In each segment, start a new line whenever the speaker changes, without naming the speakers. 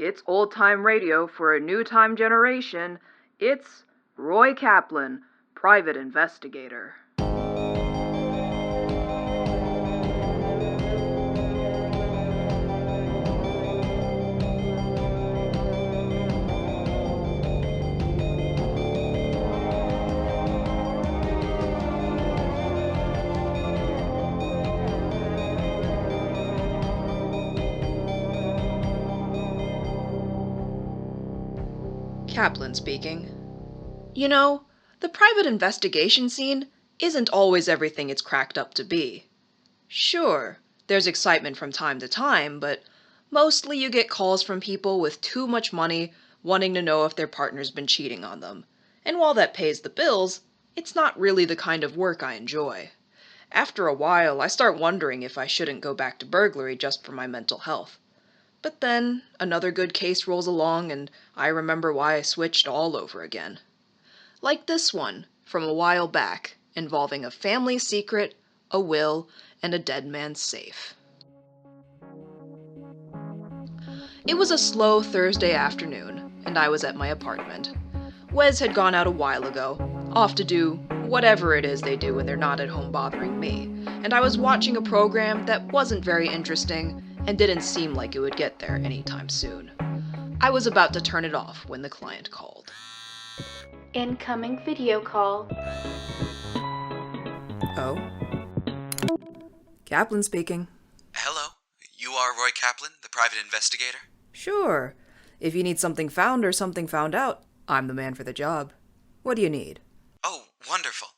It's old-time radio for a new-time generation. It's Roy Kaplan, private investigator.
Kaplan speaking. You know, the private investigation scene isn't always everything it's cracked up to be. Sure, there's excitement from time to time, but mostly you get calls from people with too much money wanting to know if their partner's been cheating on them. And while that pays the bills, it's not really the kind of work I enjoy. After a while, I start wondering if I shouldn't go back to burglary just for my mental health. But then, another good case rolls along and I remember why I switched all over again. Like this one, from a while back, involving a family secret, a will, and a dead man's safe. It was a slow Thursday afternoon, and I was at my apartment. Wes had gone out a while ago, off to do whatever it is they do when they're not at home bothering me, and I was watching a program that wasn't very interesting and didn't seem like it would get there anytime soon. I was about to turn it off when the client called.
Incoming video call.
Oh? Kaplan speaking.
Hello, you are Roy Kaplan, the private investigator?
Sure. If you need something found or something found out, I'm the man for the job. What do you need?
Oh, wonderful.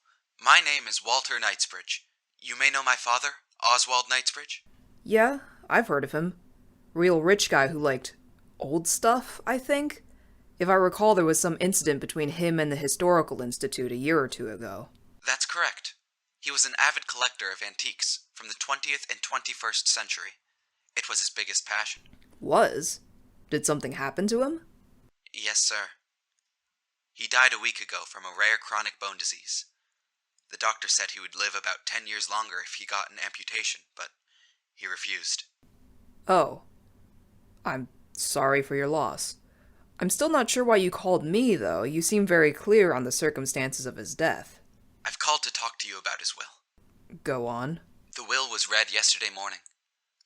My name is Walter Knightsbridge. You may know my father, OSWALD Knightsbridge?
Yeah, I've heard of him. Real rich guy who liked old stuff, I think? If I recall, there was some incident between him and the Historical Institute a year or two ago.
That's correct. He was an avid collector of antiques from the 20th and 21st century. It was his biggest passion.
Was? Did something happen to him?
Yes, sir. He died a week ago from a rare chronic bone disease. The doctor said he would live about 10 years longer if he got an amputation, but he refused.
Oh. I'm sorry for your loss. I'm still not sure why you called me, though. You seem very clear on the circumstances of his death.
I've called to talk to you about his will.
Go on.
The will was read yesterday morning.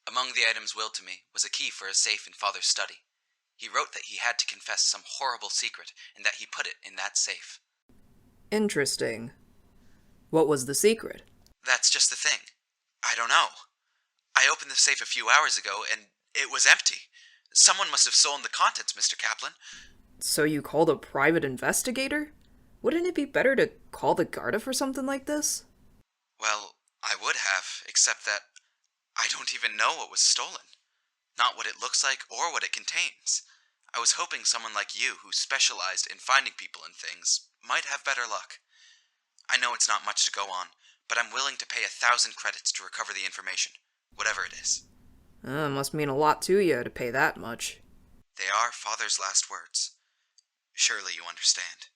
Among the items willed to me was a key for a safe in Father's study. He wrote that he had to confess some horrible secret and that he put it in that safe.
Interesting. What was the secret?
That's just the thing. I don't know. I opened the safe a few hours ago and it was empty. Someone must have stolen the contents, Mr. Kaplan.
So you called a private investigator? Wouldn't it be better to call the Garda for something like this?
Well, I would have, except that I don't even know what was stolen. Not what it looks like or what it contains. I was hoping someone like you, who specialized in finding people and things, might have better luck. I know it's not much to go on, but I'm willing to pay 1,000 credits to recover the information, whatever it is.
Must mean a lot to you to pay that much.
They are Father's last words. Surely you understand.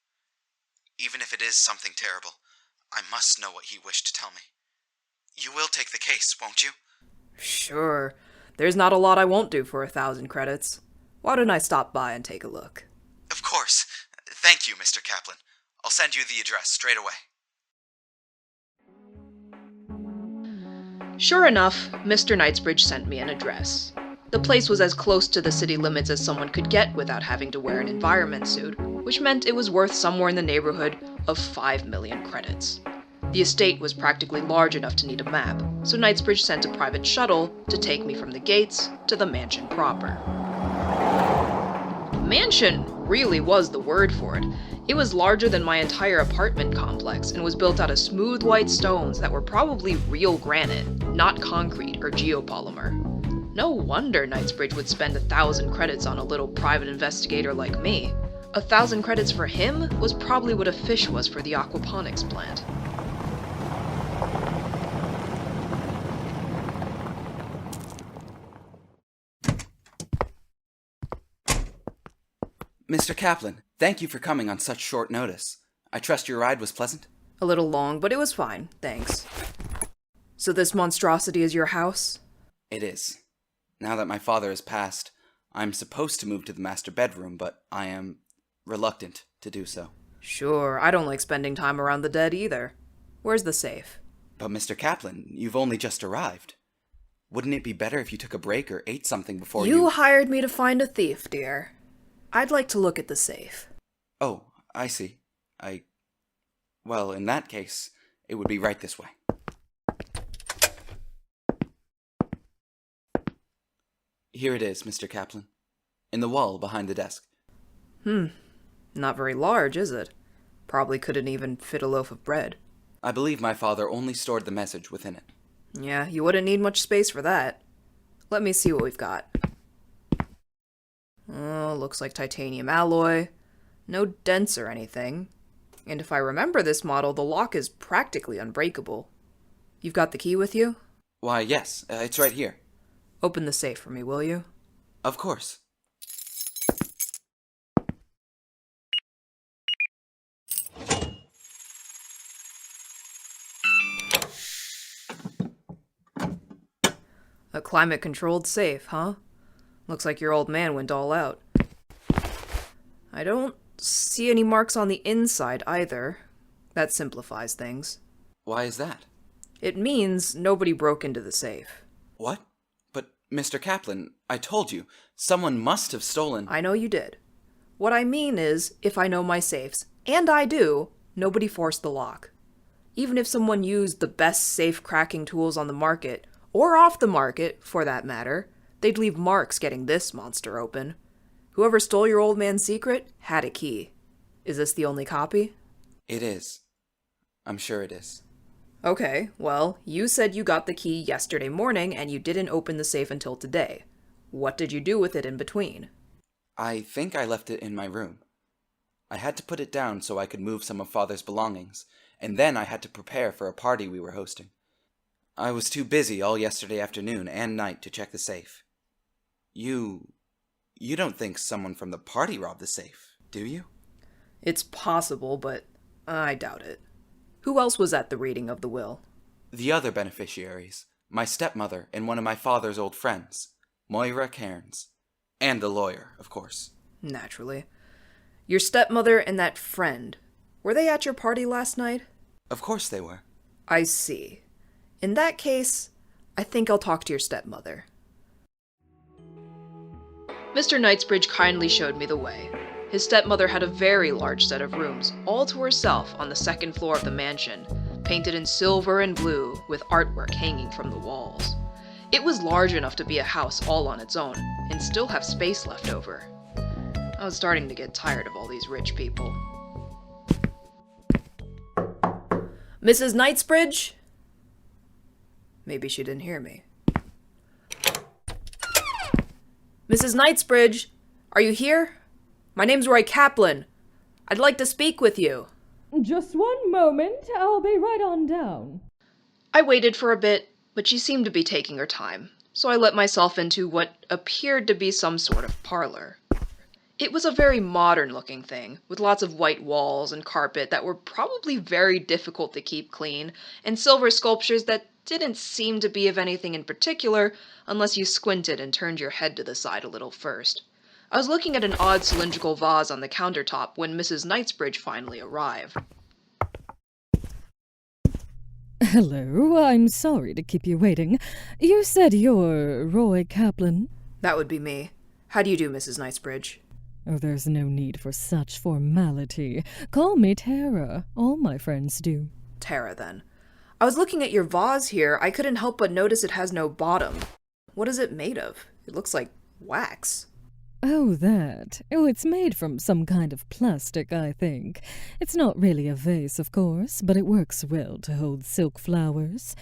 Even if it is something terrible, I must know what he wished to tell me. You will take the case, won't you?
Sure. There's not a lot I won't do for 1,000 credits. Why don't I stop by and take a look?
Of course. Thank you, Mr. Kaplan. I'll send you the address straight away.
Sure enough, Mr. Knightsbridge sent me an address. The place was as close to the city limits as someone could get without having to wear an environment suit, which meant it was worth somewhere in the neighborhood of 5 million credits. The estate was practically large enough to need a map, so Knightsbridge sent a private shuttle to take me from the gates to the mansion proper. Mansion really was the word for it. It was larger than my entire apartment complex and was built out of smooth white stones that were probably real granite, not concrete or geopolymer. No wonder Knightsbridge would spend 1,000 credits on a little private investigator like me. 1,000 credits for him was probably what a fish was for the aquaponics plant.
Mr. Kaplan, thank you for coming on such short notice. I trust your ride was pleasant?
A little long, but it was fine, thanks. So this monstrosity is your house?
It is. Now that my father has passed, I'm supposed to move to the master bedroom, but I am reluctant to do so.
Sure, I don't like spending time around the dead either. Where's the safe?
But Mr. Kaplan, you've only just arrived. Wouldn't it be better if you took a break or ate something before you...
You hired me to find a thief, dear. I'd like to look at the safe.
Oh, I see. Well, in that case, it would be right this way. Here it is, Mr. Kaplan. In the wall behind the desk.
Not very large, is it? Probably couldn't even fit a loaf of bread.
I believe my father only stored the message within it.
Yeah, you wouldn't need much space for that. Let me see what we've got. Oh, looks like titanium alloy. No dents or anything. And if I remember this model, the lock is practically unbreakable. You've got the key with you?
Why, yes, it's right here.
Open the safe for me, will you?
Of course.
A climate-controlled safe, huh? Looks like your old man went all out. I don't see any marks on the inside either. That simplifies things.
Why is that?
It means nobody broke into the safe.
What? But, Mr. Kaplan, I told you, someone must have stolen...
I know you did. What I mean is, if I know my safes, and I do, nobody forced the lock. Even if someone used the best safe cracking tools on the market, or off the market, for that matter, they'd leave marks getting this monster open. Whoever stole your old man's secret had a key. Is this the only copy?
It is. I'm sure it is.
Okay, well, you said you got the key yesterday morning and you didn't open the safe until today. What did you do with it in between?
I think I left it in my room. I had to put it down so I could move some of Father's belongings, and then I had to prepare for a party we were hosting. I was too busy all yesterday afternoon and night to check the safe. You don't think someone from the party robbed the safe, do you?
It's possible, but I doubt it. Who else was at the reading of the will?
The other beneficiaries, my stepmother and one of my father's old friends, Moira Cairns. And the lawyer, of course.
Naturally. Your stepmother and that friend, were they at your party last night?
Of course they were.
I see. In that case, I think I'll talk to your stepmother. Mr. Knightsbridge kindly showed me the way. His stepmother had a very large set of rooms, all to herself on the second floor of the mansion, painted in silver and blue, with artwork hanging from the walls. It was large enough to be a house all on its own, and still have space left over. I was starting to get tired of all these rich people. Mrs. Knightsbridge? Maybe she didn't hear me. Mrs. Knightsbridge, are you here? My name's Roy Kaplan. I'd like to speak with you.
Just one moment, I'll be right on down.
I waited for a bit, but she seemed to be taking her time, so I let myself into what appeared to be some sort of parlor. It was a very modern-looking thing, with lots of white walls and carpet that were probably very difficult to keep clean, and silver sculptures that didn't seem to be of anything in particular unless you squinted and turned your head to the side a little first. I was looking at an odd cylindrical vase on the countertop when Mrs. Knightsbridge finally arrived.
Hello, I'm sorry to keep you waiting. You said you're Roy Kaplan?
That would be me. How do you do, Mrs. Knightsbridge?
Oh, there's no need for such formality. Call me Tara. All my friends do.
Tara, then. I was looking at your vase here. I couldn't help but notice it has no bottom. What is it made of? It looks like wax.
Oh, that. Oh, it's made from some kind of plastic, I think. It's not really a vase, of course, but it works well to hold silk flowers.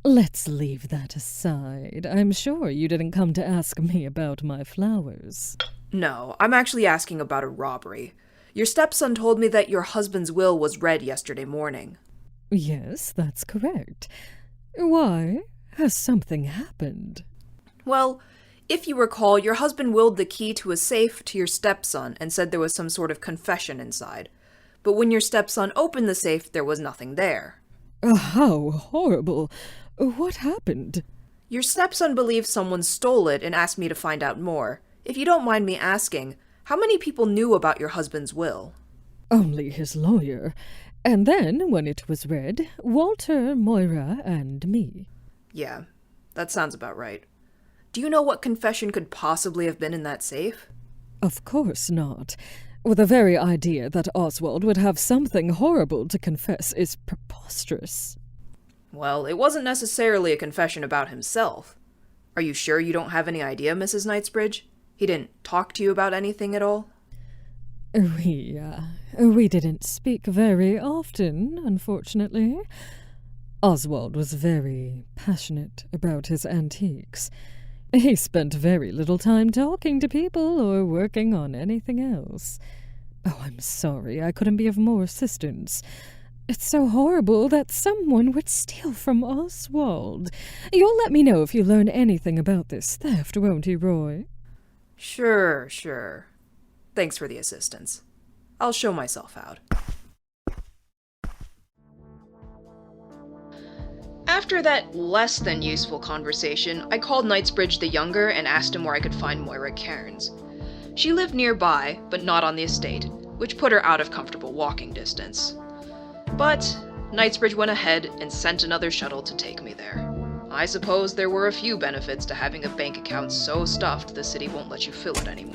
Let's leave that aside. I'm sure you didn't come to ask me about my flowers.
No, I'm actually asking about a robbery. Your stepson told me that your husband's will was read yesterday morning.
Yes, that's correct. Why? Has something happened?
Well, if you recall, your husband willed the key to a safe to your stepson and said there was some sort of confession inside. But when your stepson opened the safe, there was nothing there.
How horrible. What happened?
Your stepson believes someone stole it and asked me to find out more. If you don't mind me asking, how many people knew about your husband's will?
Only his lawyer. And then, when it was read, Walter, Moira, and me.
Yeah, that sounds about right. Do you know what confession could possibly have been in that safe?
Of course not. Well, the very idea that Oswald would have something horrible to confess is preposterous.
Well, it wasn't necessarily a confession about himself. Are you sure you don't have any idea, Mrs. Knightsbridge? He didn't talk to you about anything at all?
We didn't speak very often, unfortunately. Oswald was very passionate about his antiques. He spent very little time talking to people or working on anything else. Oh, I'm sorry I couldn't be of more assistance. It's so horrible that someone would steal from Oswald. You'll let me know if you learn anything about this theft, won't you, Roy?
Sure. Thanks for the assistance. I'll show myself out.
After that less than useful conversation, I called Knightsbridge the Younger and asked him where I could find Moira Cairns. She lived nearby, but not on the estate, which put her out of comfortable walking distance. But Knightsbridge went ahead and sent another shuttle to take me there. I suppose there were a few benefits to having a bank account so stuffed the city won't let you fill it anymore.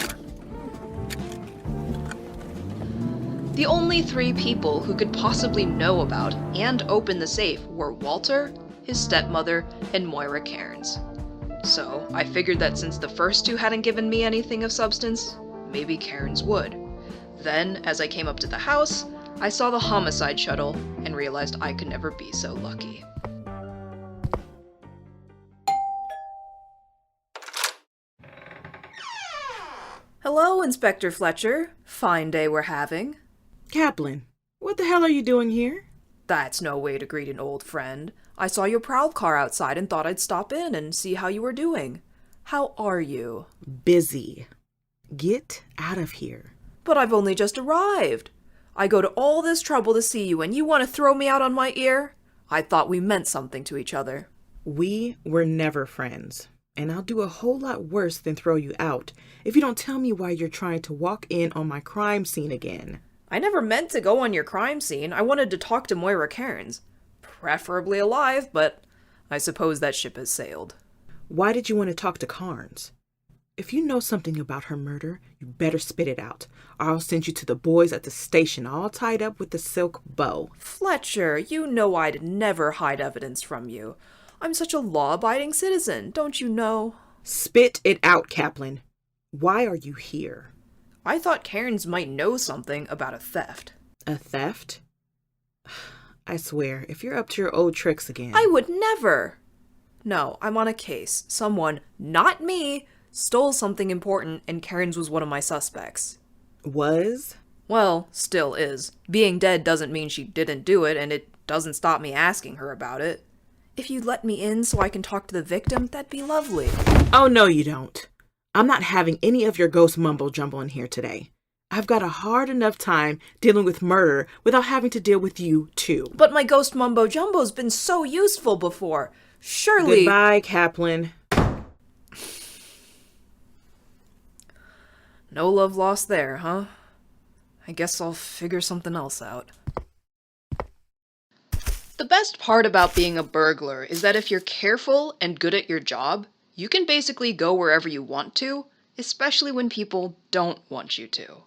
The only 3 people who could possibly know about and open the safe were Walter, his stepmother, and Moira Cairns. So I figured that since the first 2 hadn't given me anything of substance, maybe Cairns would. Then, as I came up to the house, I saw the homicide shuttle and realized I could never be so lucky.
Hello, Inspector Fletcher. Fine day we're having.
Kaplan, what the hell are you doing here?
That's no way to greet an old friend. I saw your prowl car outside and thought I'd stop in and see how you were doing. How are you?
Busy. Get out of here.
But I've only just arrived. I go to all this trouble to see you and you want to throw me out on my ear? I thought we meant something to each other.
We were never friends, and I'll do a whole lot worse than throw you out if you don't tell me why you're trying to walk in on my crime scene again.
I never meant to go on your crime scene. I wanted to talk to Moira Cairns. Preferably alive, but I suppose that ship has sailed.
Why did you want to talk to Cairns? If you know something about her murder, you better spit it out, or I'll send you to the boys at the station all tied up with the silk bow.
Fletcher, you know I'd never hide evidence from you. I'm such a law-abiding citizen, don't you know?
Spit it out, Kaplan. Why are you here?
I thought Cairns might know something about a theft.
A theft? I swear, if you're up to your old tricks again...
I would never! No, I'm on a case. Someone, not me, stole something important and Cairns was one of my suspects.
Was?
Well, still is. Being dead doesn't mean she didn't do it, and it doesn't stop me asking her about it. If you'd let me in so I can talk to the victim, that'd be lovely.
Oh, no you don't. I'm not having any of your ghost mumbo-jumbo in here today. I've got a hard enough time dealing with murder without having to deal with you, too.
But my ghost mumbo-jumbo's been so useful before. Surely...
Goodbye, Kaplan.
No love lost there, huh? I guess I'll figure something else out.
The best part about being a burglar is that if you're careful and good at your job, you can basically go wherever you want to, especially when people don't want you to.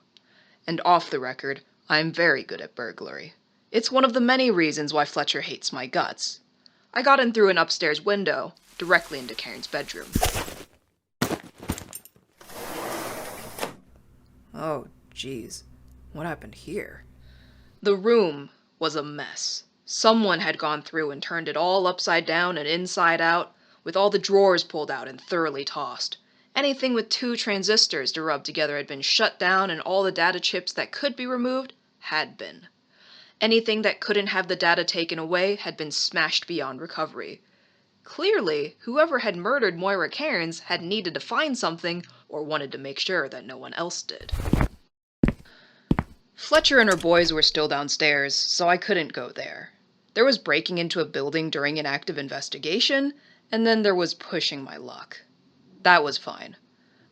And off the record, I'm very good at burglary. It's one of the many reasons why Fletcher hates my guts. I got in through an upstairs window, directly into Cairns' bedroom.
Oh, jeez. What happened here?
The room was a mess. Someone had gone through and turned it all upside down and inside out, with all the drawers pulled out and thoroughly tossed. Anything with 2 transistors to rub together had been shut down, and all the data chips that could be removed had been. Anything that couldn't have the data taken away had been smashed beyond recovery. Clearly, whoever had murdered Moira Cairns had needed to find something or wanted to make sure that no one else did. Fletcher and her boys were still downstairs, so I couldn't go there. There was breaking into a building during an active investigation, and then there was pushing my luck. That was fine.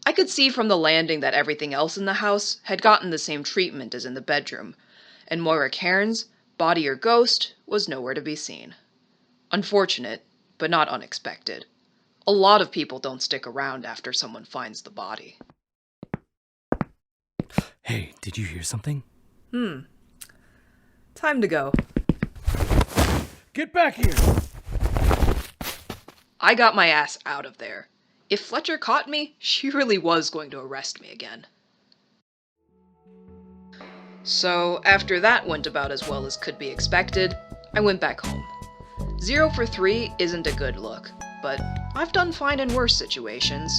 I could see from the landing that everything else in the house had gotten the same treatment as in the bedroom, and Moira Cairns, body or ghost, was nowhere to be seen. Unfortunate, but not unexpected. A lot of people don't stick around after someone finds the body.
Hey, did you hear something?
Time to go.
Get back here!
I got my ass out of there. If Fletcher caught me, she really was going to arrest me again. So, after that went about as well as could be expected, I went back home. 0 for 3 isn't a good look, but I've done fine in worse situations.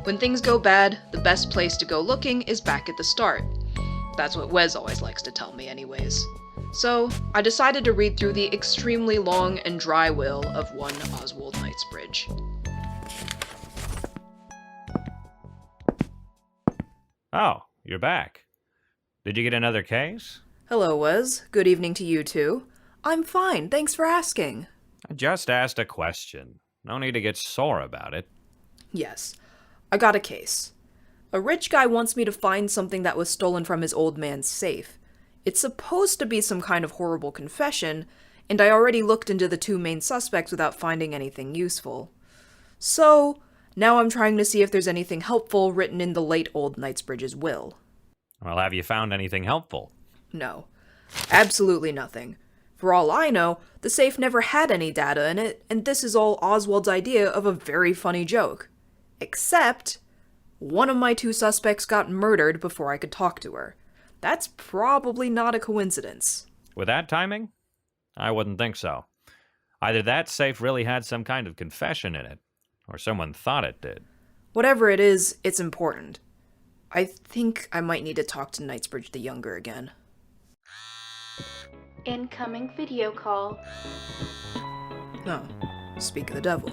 When things go bad, the best place to go looking is back at the start. That's what Wes always likes to tell me anyways. So, I decided to read through the extremely long and dry will of one OSWALD Knightsbridge.
Oh, you're back. Did you get another case?
Hello, Wes. Good evening to you too. I'm fine, thanks for asking.
I just asked a question. No need to get sore about it.
Yes, I got a case. A rich guy wants me to find something that was stolen from his old man's safe. It's supposed to be some kind of horrible confession, and I already looked into the 2 main suspects without finding anything useful. So, now I'm trying to see if there's anything helpful written in the late old Knightsbridge's will.
Well, have you found anything helpful?
No. Absolutely nothing. For all I know, the safe never had any data in it, and this is all Oswald's idea of a very funny joke. Except, one of my 2 suspects got murdered before I could talk to her. That's probably not a coincidence.
With that timing? I wouldn't think so. Either that safe really had some kind of confession in it, or someone thought it did.
Whatever it is, it's important. I think I might need to talk to Knightsbridge the Younger again.
Incoming video call.
Oh, speak of the devil.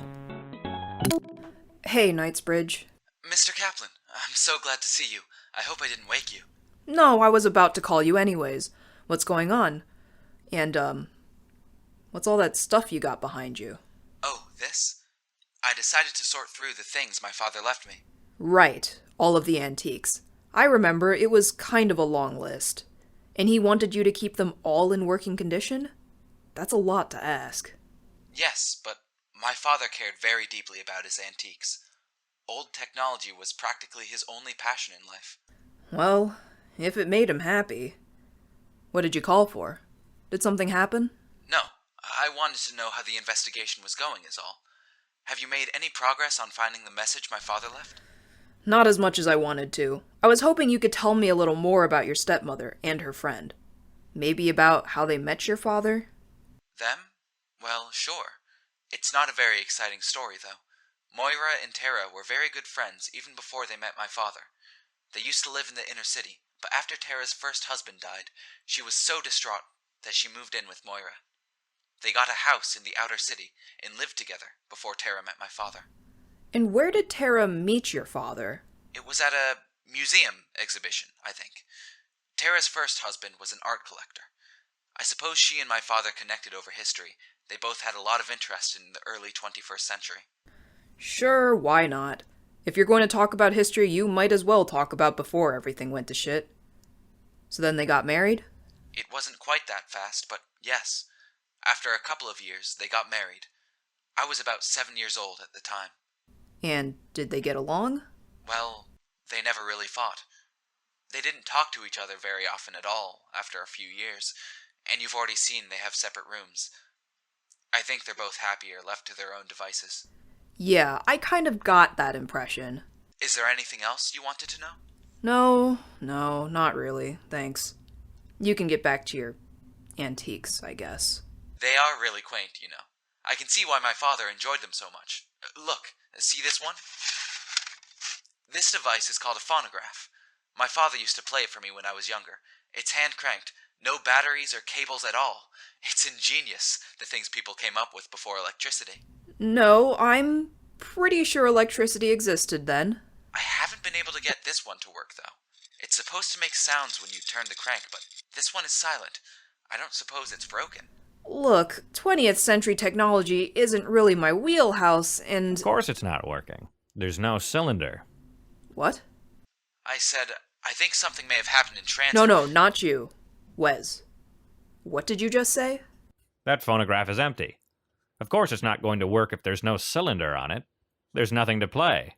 Hey, Knightsbridge.
Mr. Kaplan, I'm so glad to see you. I hope I didn't wake you.
No, I was about to call you anyways. What's going on? And, what's all that stuff you got behind you?
Oh, this? I decided to sort through the things my father left me.
Right, all of the antiques. I remember it was kind of a long list. And he wanted you to keep them all in working condition? That's a lot to ask.
Yes, but my father cared very deeply about his antiques. Old technology was practically his only passion in life.
Well, if it made him happy. What did you call for? Did something happen?
No, I wanted to know how the investigation was going is all. Have you made any progress on finding the message my father left?
Not as much as I wanted to. I was hoping you could tell me a little more about your stepmother and her friend. Maybe about how they met your father?
Them? Well, sure. It's not a very exciting story, though. Moira and Tara were very good friends even before they met my father. They used to live in the inner city, but after Tara's first husband died, she was so distraught that she moved in with Moira. They got a house in the outer city and lived together before Tara met my father.
And where did Tara meet your father?
It was at a museum exhibition, I think. Tara's first husband was an art collector. I suppose she and my father connected over history. They both had a lot of interest in the early 21st century.
Sure, why not? If you're going to talk about history, you might as well talk about before everything went to shit. So then they got married?
It wasn't quite that fast, but yes. After a couple of years, they got married. I was about 7 years old at the time.
And did they get along?
Well, they never really fought. They didn't talk to each other very often at all after a few years, and you've already seen they have separate rooms. I think they're both happier left to their own devices.
Yeah, I kind of got that impression.
Is there anything else you wanted to know?
No, not really, thanks. You can get back to your antiques, I guess.
They are really quaint, you know. I can see why my father enjoyed them so much. Look, see this one? This device is called a phonograph. My father used to play it for me when I was younger. It's hand-cranked, no batteries or cables at all. It's ingenious, the things people came up with before electricity.
No, I'm pretty sure electricity existed then.
I haven't been able to get this one to work, though. It's supposed to make sounds when you turn the crank, but this one is silent. I don't suppose it's broken.
Look, 20th century technology isn't really my wheelhouse, and...
Of course it's not working. There's no cylinder.
What?
I said, I think something may have happened in transit.
No, not you. Wes. What did you just say?
That phonograph is empty. Of course it's not going to work if there's no cylinder on it. There's nothing to play.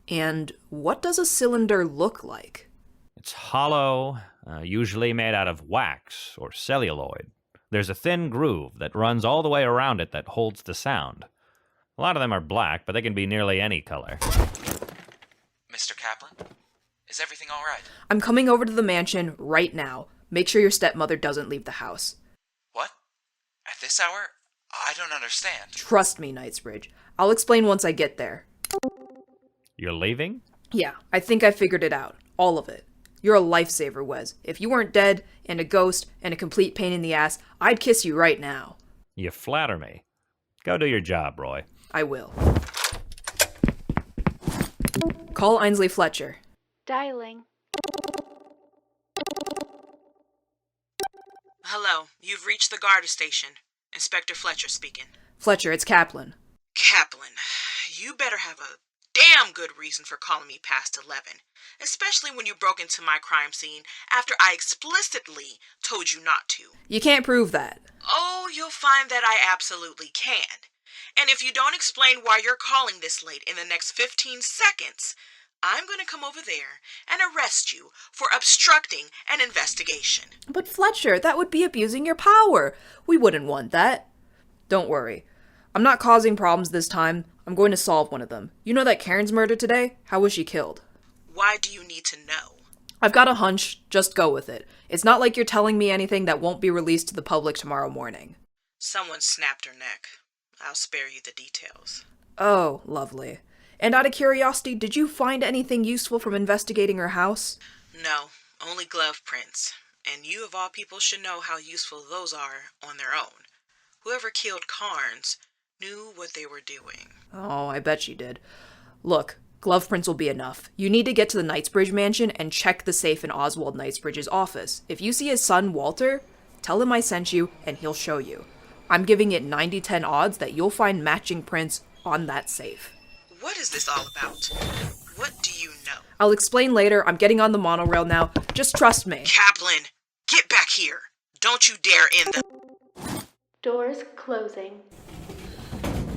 And what does a cylinder look like?
It's hollow, usually made out of wax or celluloid. There's a thin groove that runs all the way around it that holds the sound. A lot of them are black, but they can be nearly any color.
Mr. Kaplan, is everything all right?
I'm coming over to the mansion right now. Make sure your stepmother doesn't leave the house.
What? At this hour? I don't understand.
Trust me, Knightsbridge. I'll explain once I get there.
You're leaving?
Yeah, I think I figured it out. All of it. You're a lifesaver, Wes. If you weren't dead, and a ghost, and a complete pain in the ass, I'd kiss you right now.
You flatter me. Go do your job, Roy.
I will. Call Ainsley Fletcher.
Dialing.
Hello, you've reached the Garda station. Inspector Fletcher speaking.
Fletcher, it's Kaplan.
Kaplan, you better have a damn good reason for calling me past 11, especially when you broke into my crime scene after I explicitly told you not to.
You can't prove that.
Oh, you'll find that I absolutely can. And if you don't explain why you're calling this late in the next 15 seconds, I'm going to come over there and arrest you for obstructing an investigation.
But Fletcher, that would be abusing your power. We wouldn't want that. Don't worry. I'm not causing problems this time. I'm going to solve one of them. You know that Karen's murder today? How was she killed?
Why do you need to know?
I've got a hunch. Just go with it. It's not like you're telling me anything that won't be released to the public tomorrow morning.
Someone snapped her neck. I'll spare you the details.
Oh, lovely. And out of curiosity, did you find anything useful from investigating her house?
No, only glove prints. And you of all people should know how useful those are on their own. Whoever killed Carnes knew what they were doing.
Oh, I bet she did. Look, glove prints will be enough. You need to get to the Knightsbridge mansion and check the safe in Oswald Knightsbridge's office. If you see his son, Walter, tell him I sent you and he'll show you. I'm giving it 90-10 odds that you'll find matching prints on that safe.
What is this all about? What do you know?
I'll explain later. I'm getting on the monorail now. Just trust me.
Kaplan, get back here. Don't you dare end the...
Doors closing.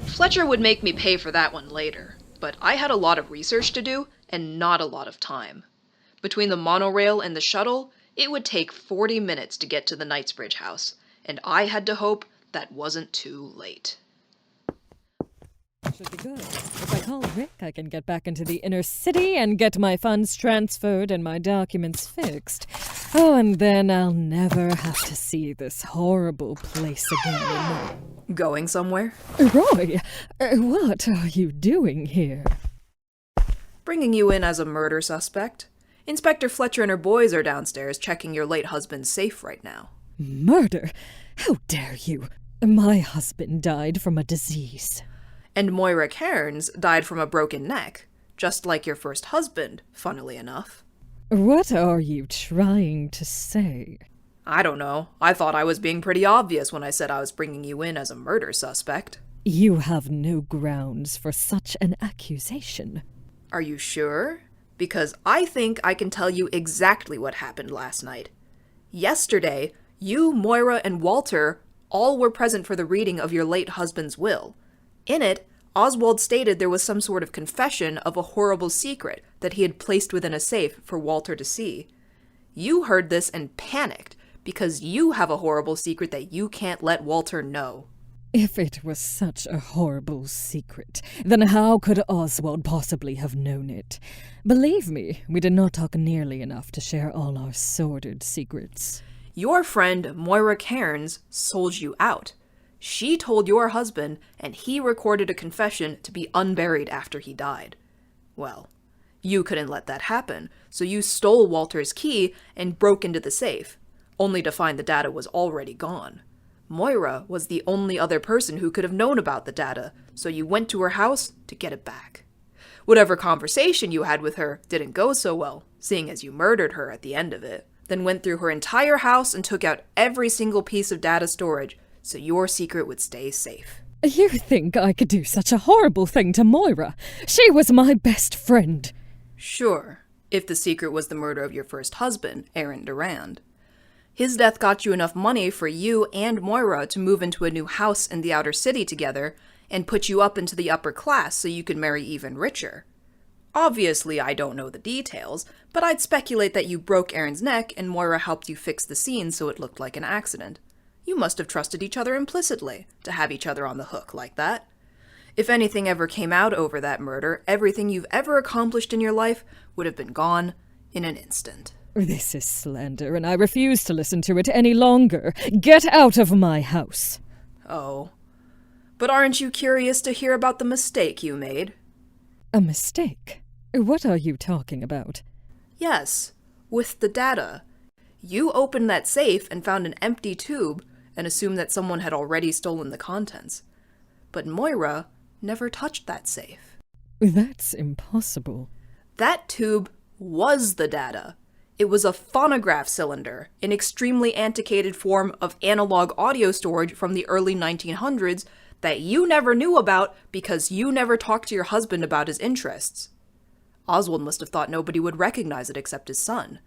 Fletcher would make me pay for that one later, but I had a lot of research to do and not a lot of time. Between the monorail and the shuttle, it would take 40 minutes to get to the Knightsbridge house, and I had to hope that wasn't too late.
Should be good. If I call Rick, I can get back into the inner city and get my funds transferred and my documents fixed. Oh, and then I'll never have to see this horrible place again.
Going somewhere?
Roy, what are you doing here?
Bringing you in as a murder suspect. Inspector Fletcher and her boys are downstairs checking your late husband's safe right now.
Murder? How dare you? My husband died from a disease.
And Moira Cairns died from a broken neck, just like your first husband, funnily enough.
What are you trying to say?
I don't know. I thought I was being pretty obvious when I said I was bringing you in as a murder suspect.
You have no grounds for such an accusation.
Are you sure? Because I think I can tell you exactly what happened last night. Yesterday, you, Moira, and Walter all were present for the reading of your late husband's will. In it, Oswald stated there was some sort of confession of a horrible secret that he had placed within a safe for Walter to see. You heard this and panicked, because you have a horrible secret that you can't let Walter know.
If it was such a horrible secret, then how could Oswald possibly have known it? Believe me, we did not talk nearly enough to share all our sordid secrets.
Your friend, Moira Cairns, sold you out. She told your husband, and he recorded a confession to be unburied after he died. Well, you couldn't let that happen, so you stole Walter's key and broke into the safe, only to find the data was already gone. Moira was the only other person who could have known about the data, so you went to her house to get it back. Whatever conversation you had with her didn't go so well, seeing as you murdered her at the end of it, then went through her entire house and took out every single piece of data storage, so your secret would stay safe.
You think I could do such a horrible thing to Moira? She was my best friend.
Sure, if the secret was the murder of your first husband, Aaron Durand. His death got you enough money for you and Moira to move into a new house in the outer city together and put you up into the upper class so you could marry even richer. Obviously, I don't know the details, but I'd speculate that you broke Aaron's neck and Moira helped you fix the scene so it looked like an accident. You must have trusted each other implicitly to have each other on the hook like that. If anything ever came out over that murder, everything you've ever accomplished in your life would have been gone in an instant.
This is slander, and I refuse to listen to it any longer. Get out of my house.
Oh. But aren't you curious to hear about the mistake you made?
A mistake? What are you talking about?
Yes, with the data. You opened that safe and found an empty tube and assumed that someone had already stolen the contents. But Moira never touched that safe.
That's impossible.
That tube was the data. It was a phonograph cylinder, an extremely antiquated form of analog audio storage from the early 1900s that you never knew about because you never talked to your husband about his interests. Oswald must have thought nobody would recognize it except his son.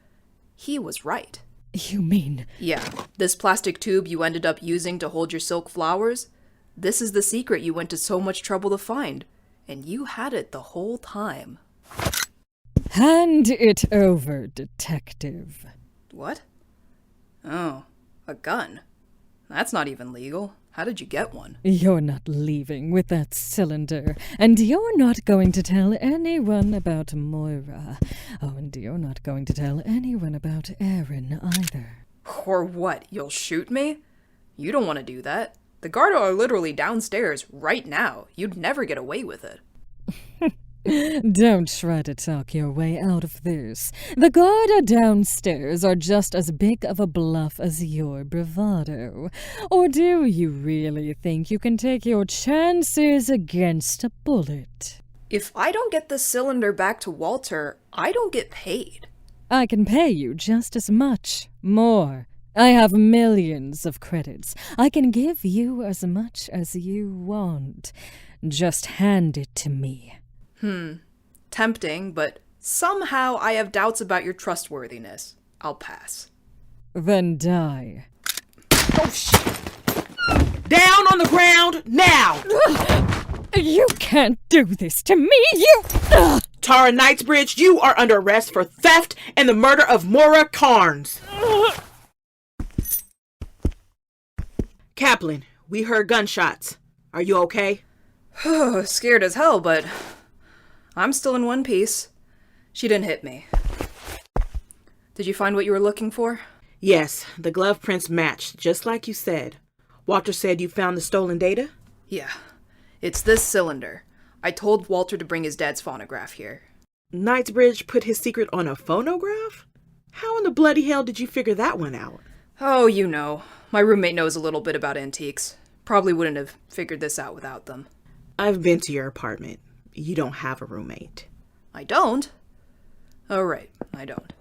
He was right.
You mean...
Yeah, this plastic tube you ended up using to hold your silk flowers, this is the secret you went to so much trouble to find, and you had it the whole time.
Hand it over, detective.
What? Oh, a gun. That's not even legal. How did you get one?
You're not leaving with that cylinder, and you're not going to tell anyone about Moira. Oh, and you're not going to tell anyone about Aaron either.
Or what, you'll shoot me? You don't want to do that. The guard are literally downstairs right now. You'd never get away with it.
Don't try to talk your way out of this. The Garda downstairs are just as big of a bluff as your bravado. Or do you really think you can take your chances against a bullet?
If I don't get the cylinder back to Walter, I don't get paid.
I can pay you just as much, more. I have millions of credits. I can give you as much as you want. Just hand it to me.
Tempting, but somehow I have doubts about your trustworthiness. I'll pass.
Then die.
Oh, shit! Down on the ground, now!
You can't do this to me, you...
Tara Knightsbridge, you are under arrest for theft and the murder of Moira Carnes. Kaplan, we heard gunshots. Are you okay?
Scared as hell, but I'm still in one piece. She didn't hit me. Did you find what you were looking for?
Yes, the glove prints matched, just like you said. Walter said you found the stolen data?
Yeah, it's this cylinder. I told Walter to bring his dad's phonograph here.
Knightsbridge put his secret on a phonograph? How in the bloody hell did you figure that one out?
Oh, you know. My roommate knows a little bit about antiques. Probably wouldn't have figured this out without them.
I've been to your apartment. You don't have a roommate.
I don't? Oh, right. I don't.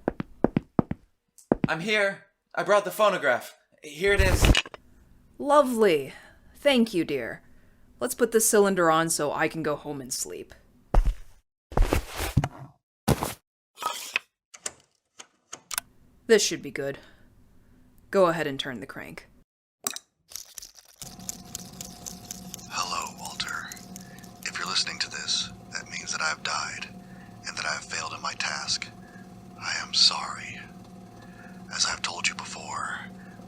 I'm here. I brought the phonograph. Here it is.
Lovely. Thank you, dear. Let's put this cylinder on so I can go home and sleep. This should be good. Go ahead and turn the crank.
Hello, Walter. If you're listening to this, that means that I have died, and that I have failed in my task. I am sorry. As I've told you before,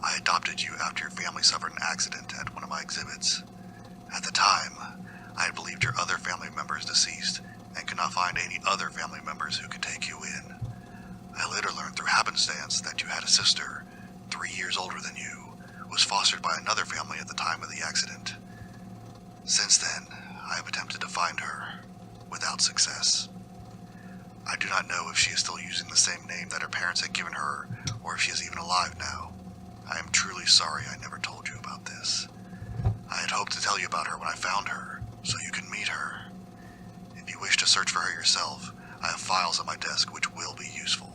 I adopted you after your family suffered an accident at one of my exhibits. At the time, I had believed your other family members deceased, and could not find any other family members who could take you in. I later learned through happenstance that you had a sister, 3 years older than you, who was fostered by another family at the time of the accident. Since then, I have attempted to find her, without success. I do not know if she is still using the same name that her parents had given her, or if she is even alive now. I am truly sorry I never told you about this. I had hoped to tell you about her when I found her, so you can meet her. If you wish to search for her yourself, I have files on my desk which will be useful.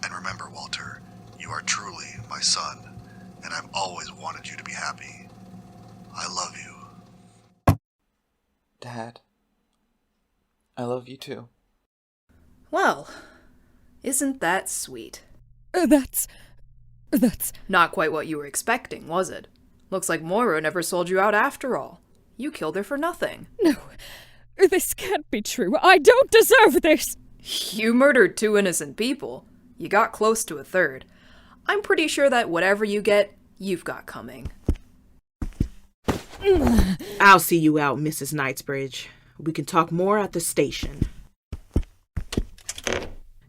And remember, Walter, you are truly my son, and I've always wanted you to be happy. I love you.
Dad, I love you too.
Well, isn't that sweet?
That's...
Not quite what you were expecting, was it? Looks like Moira never sold you out after all. You killed her for nothing.
No, this can't be true. I don't deserve this!
You murdered 2 innocent people. You got close to a third. I'm pretty sure that whatever you get, you've got coming.
I'll see you out, Mrs. Knightsbridge. We can talk more at the station.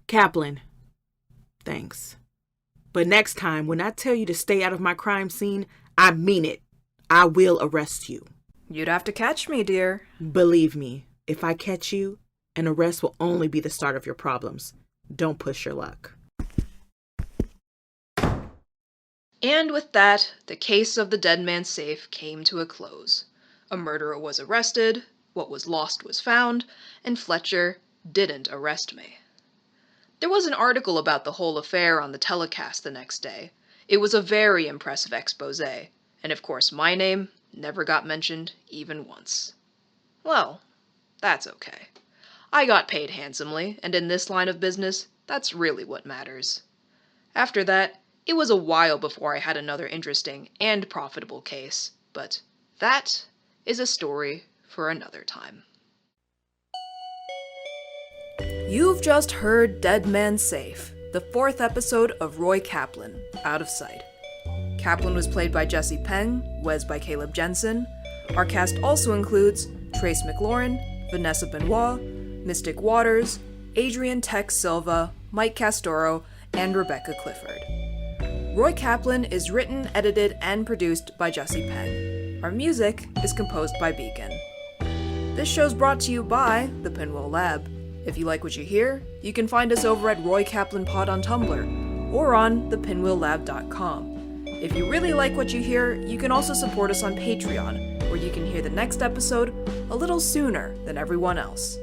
Kaplan, thanks. But next time, when I tell you to stay out of my crime scene, I mean it. I will arrest you.
You'd have to catch me, dear.
Believe me, if I catch you, an arrest will only be the start of your problems. Don't push your luck.
And with that, the case of the dead man's safe came to a close. A murderer was arrested, what was lost was found, and Fletcher didn't arrest me. There was an article about the whole affair on the telecast the next day. It was a very impressive expose, and of course my name never got mentioned even once. Well, that's okay. I got paid handsomely, and in this line of business, that's really what matters. After that, it was a while before I had another interesting and profitable case, but that is a story for another time.
You've just heard Dead Man Safe, the 4th episode of Roy Kaplan, Out of Sight. Kaplan was played by Jesse Peng, Wes by Caleb Jensen. Our cast also includes Trace McLaurin, Vanessa Benoit, Mystic Waters, Adrian Tex Silva, Mike Castoro, and Rebecca Clifford. Roy Kaplan is written, edited, and produced by Jesse Peng. Our music is composed by Beacon. This show's brought to you by the Pinwheel Lab. If you like what you hear, you can find us over at Roy Kaplan Pod on Tumblr, or on thepinwheellab.com. If you really like what you hear, you can also support us on Patreon, where you can hear the next episode a little sooner than everyone else.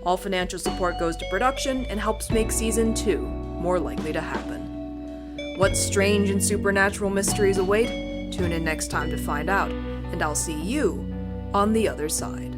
All financial support goes to production and helps make Season 2 more likely to happen. What strange and supernatural mysteries await? Tune in next time to find out, and I'll see you on the other side.